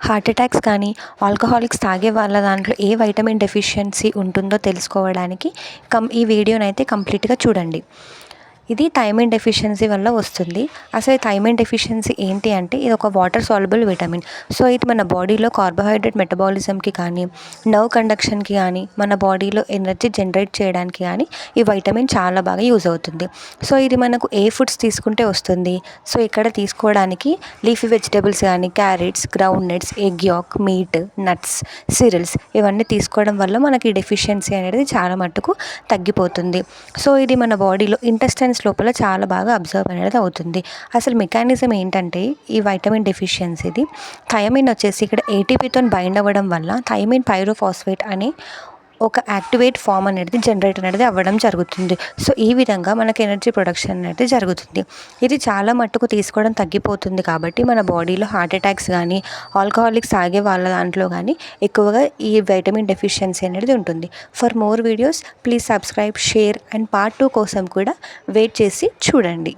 Heart attacks కానీ alcoholics తాగే వాళ్ళ దాంట్లో ఏ వైటమిన్ డెఫిషియన్సీ ఉంటుందో తెలుసుకోవడానికి ఈ వీడియోనైతే కంప్లీట్గా చూడండి. ఇది థైమిన్ డెఫిషియన్సీ వల్ల వస్తుంది. అసలు థైమిన్ డెఫిషియన్సీ ఏంటి అంటే ఇది ఒక వాటర్ సాల్యుబుల్ విటమిన్. సో ఇది మన బాడీలో కార్బోహైడ్రేట్ మెటబాలిజంకి కానీ, నర్వ్ కండక్షన్కి కానీ, మన బాడీలో ఎనర్జీ జనరేట్ చేయడానికి కానీ ఈ వైటమిన్ చాలా బాగా యూజ్ అవుతుంది. సో ఇది మనకు ఏ ఫుడ్స్ తీసుకుంటే వస్తుంది? సో ఇక్కడ తీసుకోవడానికి లీఫీ వెజిటేబుల్స్ కానీ, క్యారెట్స్, గ్రౌండ్ నట్స్, ఎగ్ యాక్, మీట్, నట్స్, సిరల్స్ ఇవన్నీ తీసుకోవడం వల్ల మనకి ఈ డెఫిషియన్సీ అనేది చాలా మట్టుకు తగ్గిపోతుంది. సో ఇది మన బాడీలో ఇంటెస్టైన్స్ లోపల చాలా బాగా అబ్జర్వ్ అనేది అవుతుంది. అసలు మెకానిజం ఏంటంటే ఈ వైటమిన్ డెఫిషియన్సీది థైమిన్ వచ్చేసి ఇక్కడ ఏటీపీతో బైండ్ అవ్వడం వల్ల థైమిన్ పైరోఫాస్ఫేట్ అనే ఒక యాక్టివేట్ ఫామ్ అనేది జనరేట్ అనేది అవ్వడం జరుగుతుంది. సో ఈ విధంగా మనకి ఎనర్జీ ప్రొడక్షన్ అనేది జరుగుతుంది. ఇది చాలా మట్టుకు తీసుకోవడం తగ్గిపోతుంది కాబట్టి మన బాడీలో హార్ట్ అటాక్స్ కానీ, ఆల్కహాలిక్స్ తాగే వాళ్ళ దాంట్లో కానీ ఎక్కువగా ఈ వైటమిన్ డెఫిషియన్సీ అనేది ఉంటుంది. For more videos please subscribe, share and part 2 కోసం కూడా వెయిట్ చేసి చూడండి.